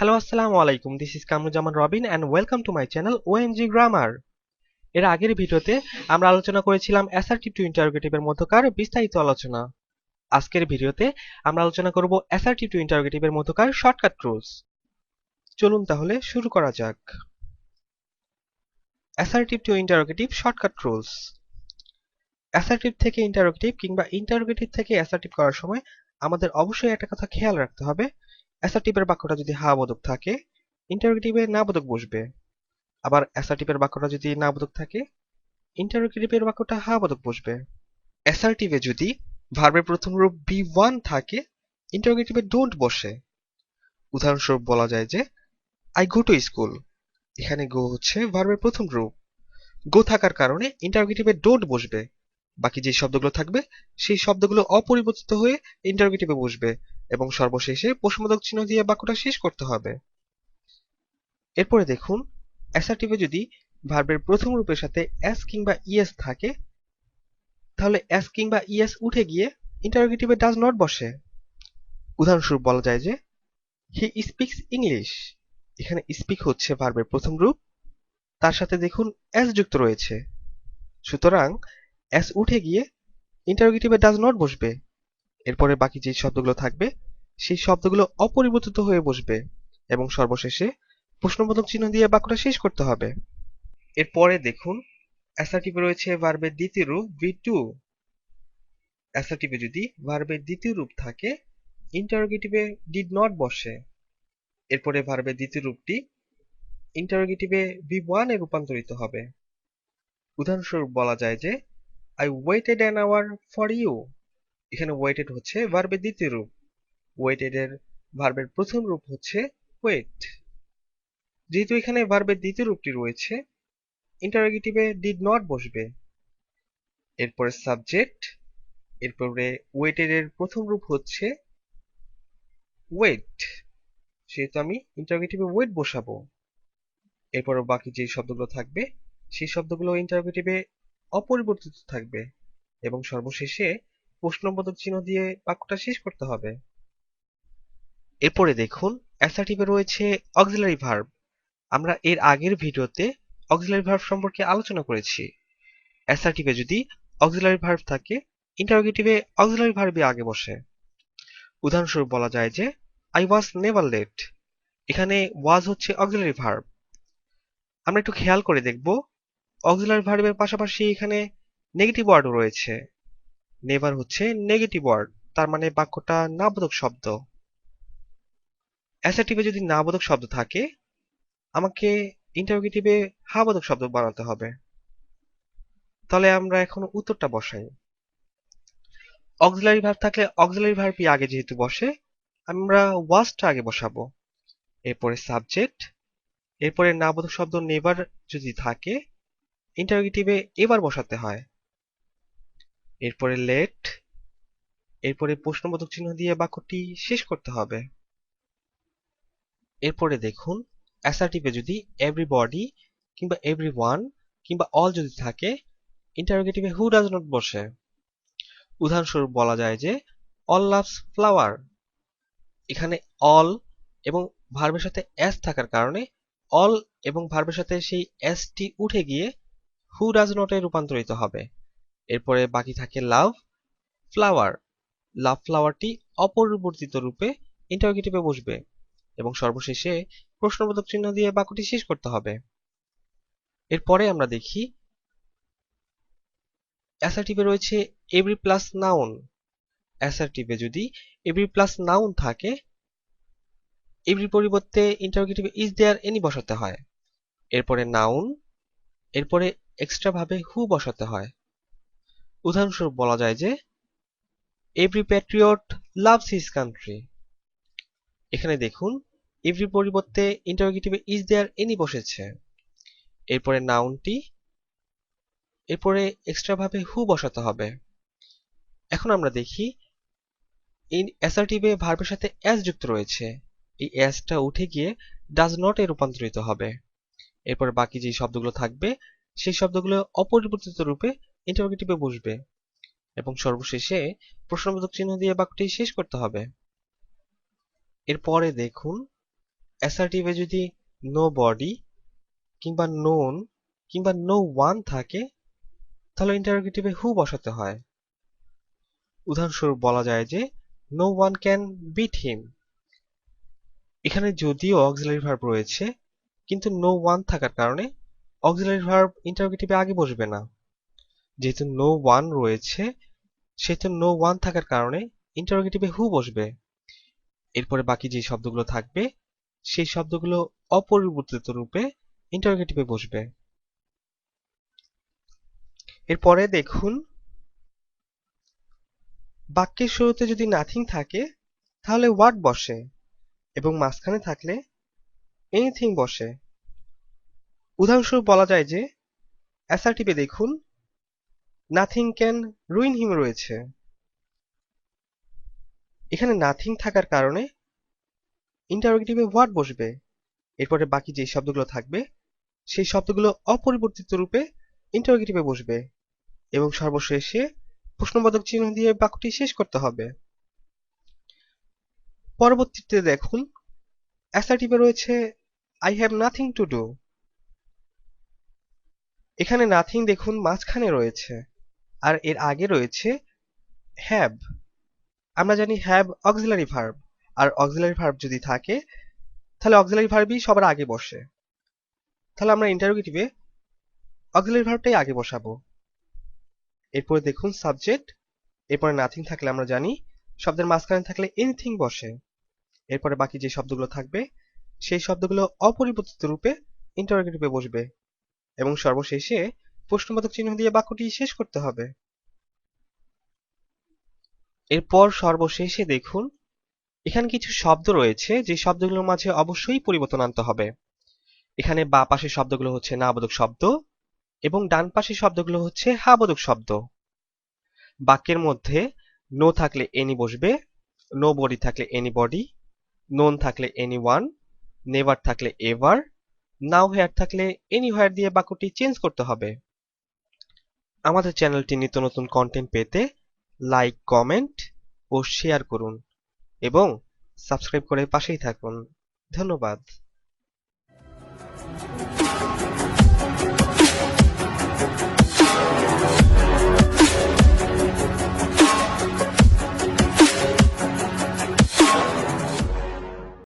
Hello, Assalamu alaikum. This is Kamrujaman Robin and welcome to my channel OMG Grammar. এর আগের ভিডিওতে আমরা আলোচনা করেছিলাম অ্যাসার্টিভ টু ইন্টারোগেটিভ এর মধ্যকার বিস্তারিত আলোচনা। আজকের ভিডিওতে আমরা আলোচনা করব অ্যাসার্টিভ টু ইন্টারোগেটিভ এর মধ্যকার শর্টকাট রুলস। চলুন তাহলে শুরু করা যাক। Assertive two interrogative shortcut rules. Assertive থেকে ইন্টারোগেটিভ কিংবা ইন্টারোগেটিভ থেকে অ্যাসার্টিভ করার সময় আমাদের অবশ্যই একটা কথা খেয়াল রাখতে হবে। অ্যাসার্টিভের বাক্যটা যদি হা বোধক থাকে, ইন্টারোগেটিভে না বোধক বসবে। আবার অ্যাসার্টিভের বাক্যটা যদি না বোধক থাকে, ইন্টারোগেটিভের বাক্যটা হা বোধক বসবে। অ্যাসার্টিভে যদি ভার্বের প্রথম রূপ বি ওয়ান থাকে, ইন্টারোগেটিভে ডোন্ট বসে। উদাহরণস্বরূপ বলা যায় যে আই গো টু স্কুল। এখানে গো হচ্ছে ভার্বের প্রথম রূপ। গো থাকার কারণে ইন্টারোগেটিভে ডোন্ট বসবে। বাকি যে শব্দগুলো থাকবে সেই শব্দগুলো অপরিবর্তিত হয়ে ইন্টারোগেটিভে বসবে এবং সর্বশেষে প্রশ্নবোধক চিহ্ন দিয়ে বাক্যটা শেষ করতে হবে। এরপরে দেখুন, অ্যাসার্টিভে যদি ভার্বের প্রথম রূপের সাথে এস কিংবা ইএস থাকে, তাহলে এস কিংবা ইএস উঠে গিয়ে ইন্টারোগেটিভে ডাজ নট বসে। উদাহরণস্বরূপ বলা যায় যে হি স্পিক্স ইংলিশ। এখানে স্পিক হচ্ছে ভার্বের প্রথম রূপ, তার সাথে দেখুন এস যুক্ত রয়েছে, সুতরাং এস উঠে গিয়ে ইন্টারোগেটিভে ডাজ নট বসবে। এরপরে বাকি যে শব্দগুলো থাকবে সেই শব্দগুলো অপরিবর্তিত হয়ে বসবে এবং সর্বশেষে প্রশ্নবোধক চিহ্ন দিয়ে বাক্যটা শেষ করতে হবে। এরপরে দেখুন, অ্যাসার্টিভে রয়েছে ভার্বের দ্বিতীয় রূপ বি টু। অ্যাসার্টিভে যদি ভার্বের দ্বিতীয় রূপ থাকে, ইন্টারোগেটিভে ডিড নট বসে। এরপরে ভার্বের দ্বিতীয় রূপটি ইন্টারোগেটিভে বি ওয়ান এ রূপান্তরিত হবে। উদাহরণস্বরূপ বলা যায় যে I waited an hour for you. এখানে ওয়েটেড হচ্ছে ভার্বের দ্বিতীয় রূপ। ওয়েটেড এর ভার্বের প্রথম রূপ হচ্ছে ওয়েট। যেহেতু এখানে ভার্বের দ্বিতীয় রূপটি রয়েছে, ইন্টারোগেটিভে ডিড নট বসবে। এরপরে সাবজেক্ট, এরপরে ওয়েটেড এর প্রথম রূপ হচ্ছে ওয়েট, সেহেতু আমি ইন্টারোগেটিভে ওয়েট বসাবো। এরপর বাকি যে শব্দগুলো থাকবে সেই শব্দগুলো ইন্টারোগেটিভে অপরিবর্তিত থাকবে এবং সর্বশেষে প্রশ্নবোধক চিহ্ন দিয়ে বাক্যটা শেষ করতে হবে। এরপরে দেখুন, অ্যাসার্টিভে রয়েছে অক্সিলারি ভার্ব। আমরা এর আগের ভিডিওতে অক্সিলারি ভার্ব সম্পর্কে আলোচনা করেছি। অ্যাসার্টিভে যদি অক্সিলারি ভার্ব থাকে, ইন্টারোগেটিভে অক্সিলারি ভার্বই আগে বসে। উদাহরণস্বরূপ বলা যায় যে আই ওয়াজ নেভার লেট। এখানে ওয়াজ হচ্ছে অক্সিলারি ভার্ব। আমরা একটু খেয়াল করে দেখব, অক্সিলারি ভার্বের পাশাপাশি এখানে নেগেটিভ ওয়ার্ডও রয়েছে। নেভার হচ্ছে নেগেটিভ ওয়ার্ড, তার মানে বাক্যটা নাবোধক শব্দ। অ্যাসার্টিভে যদি নাবোধক শব্দ থাকে, আমাকে ইন্টারোগেটিভে হাবোধক শব্দ বানাতে হবে। তাহলে আমরা এখন উত্তরটা বসাই। অক্সিলারি ভার্ব থাকলে অক্সিলারি ভার্বই আগে যেহেতু বসে, আমরা ওয়াজটা আগে বসাবো। এরপরে সাবজেক্ট, এরপরে নাবোধক শব্দ নেভার যদি থাকে, ইন্টারোগেটিভে এবার বসাতে হয়। এরপরে লেট, এরপরে প্রশ্নবোধক চিহ্ন দিয়ে বাক্যটি শেষ করতে হবে। এরপরে দেখুন, অ্যাসার্টিভে যদি এভরিবডি কিংবা এভরিওয়ান কিংবা অল যদি থাকে, ইন্টারোগেটিভে হু ডাজ নট বসে। উদাহরণস্বরূপ বলা যায় যে অল লাভস ফ্লাওয়ার। এখানে অল এবং ভার্বের সাথে এস থাকার কারণে অল এবং ভার্বের সাথে সেই এসটি উঠে গিয়ে হু ডাজ নটে রূপান্তরিত হবে। এরপরে বাকি থাকে লাভ ফ্লাওয়ার। লাভ ফ্লাওয়ারটি অপরিবর্তিত রূপে ইন্টারোগেটিভে বসবে এবং সর্বশেষে প্রশ্নবোধক চিহ্ন দিয়ে বাক্যটি শেষ করতে হবে। এরপরে আমরা দেখি, অ্যাসার্টিভে রয়েছে এভরি প্লাস নাউন। অ্যাসার্টিভে যদি এভরি প্লাস নাউন থাকে, এভরি পরিবর্তে ইন্টারোগেটিভে ইজ দেয়ার এনি বসাতে হয়। এরপরে নাউন, এরপরে এক্সট্রা ভাবে হু বসাতে হয়। উদাহরণস্বরূপ বলা যায় যে every Patriot loves his country. এখানে দেখুন, এভরি পরিবর্তে ইন্টারোগেটিভে ইজ দেয়ার এনি বসেছে। এরপরে নাউনটি, এরপরে এক্সট্রা ভাবে হু বসাতে হবে। এখন আমরা দেখি, এই অ্যাসার্টিভে ভার্বের সাথে এস যুক্ত রয়েছে, এই এসটা উঠে গিয়ে ডাজ নট এ রূপান্তরিত হবে। এরপর বাকি যে শব্দগুলো থাকবে সেই শব্দগুলো অপরিবর্তিত রূপে ইন্টারোগেটিভে বসবে এবং সর্বশেষে প্রশ্নবোধক চিহ্ন দিয়ে বাক্যটি শেষ করতে হবে। এরপরে দেখুন, অ্যাসার্টিভে যদি নো বডি কিংবা নোন কিংবা নো ওয়ান থাকে তাহলে ইন্টারোগেটিভে হু বসাতে হয়। উদাহরণস্বরূপ বলা যায় যে নো ওয়ান ক্যান বিট হিম। এখানে যদিও অক্সিলারি ভার্ব রয়েছে কিন্তু নো ওয়ান থাকার কারণে অক্সিলারি ভার্ব ইন্টারোগেটিভে আগে বসবে না। যেহেতু নো ওয়ান রয়েছে সেহেতু নো ওয়ান থাকার কারণে ইন্টারোগেটিভে হু বসবে। এরপরে বাকি যে শব্দগুলো থাকবে সেই শব্দগুলো অপরিবর্তিত রূপে ইন্টারোগেটিভে বসবে। এরপরে দেখুন, বাক্যের শুরুতে যদি নাথিং থাকে তাহলে হোয়াট বসে এবং মাঝখানে থাকলে এনিথিং বসে। উদাহরণস্বরূপ বলা যায় যে অ্যাসার্টিভে দেখুন নাথিং ক্যান রুইন হিম রয়েছে। এখানে নাথিং থাকার কারণে ইন্টারোগেটিভে হোয়াট বসবে। এরপরে বাকি যে শব্দগুলো থাকবে সেই শব্দগুলো অপরিবর্তিত রূপে ইন্টারোগেটিভে বসবে এবং সর্বশেষে প্রশ্নবোধক চিহ্ন দিয়ে বাক্যটি শেষ করতে হবে। পরবর্তীতে দেখুন অ্যাসার্টিভে রয়েছে I have nothing to do. এখানে নাথিং দেখুন মাঝখানে রয়েছে আর এর আগে রয়েছে হ্যাভ। আমরা জানি হ্যাভ অক্সিলারি ভার্ব, আর অক্সিলারি ভার্ব যদি থাকে তাহলে অক্সিলারি ভার্বই সবার আগে বসে। তাহলে আমরা ইন্টারোগেটিভে অক্সিলারি ভার্বটাই আগে বসাবো। এরপরে দেখুন সাবজেক্ট, এরপরে নাথিং থাকলে আমরা জানি শব্দের মাঝখানে থাকলে এনিথিং বসে। এরপরে বাকি যে শব্দগুলো থাকবে সেই শব্দগুলো অপরিবর্তিত রূপে ইন্টারোগেটিভে বসবে এবং সর্বশেষে প্রশ্নবোধক চিহ্ন দিয়ে বাক্যটি শেষ করতে হবে। এরপর সর্বশেষে দেখুন এখানে কিছু শব্দ রয়েছে যে শব্দগুলোর মাঝে অবশ্যই পরিবর্তন আনতে হবে। এখানে বাঁ পাশের শব্দগুলো হচ্ছে নাবোধক শব্দ এবং ডান পাশের শব্দগুলো হচ্ছে হাবোধক শব্দ। বাক্যের মধ্যে নো থাকলে এনি বসবে, নো বডি থাকলে এনি বডি, নোন থাকলে এনি ওয়ান, নেভার থাকলে এভার, নাও হেয়ার থাকলে এনি হোয়ার দিয়ে বাক্যটি চেঞ্জ করতে হবে। আমাদের চ্যানেলটি নিত্য নতুন কন্টেন্ট পেতে লাইক, কমেন্ট ও শেয়ার করুন এবং সাবস্ক্রাইব করে পাশেই থাকুন। ধন্যবাদ।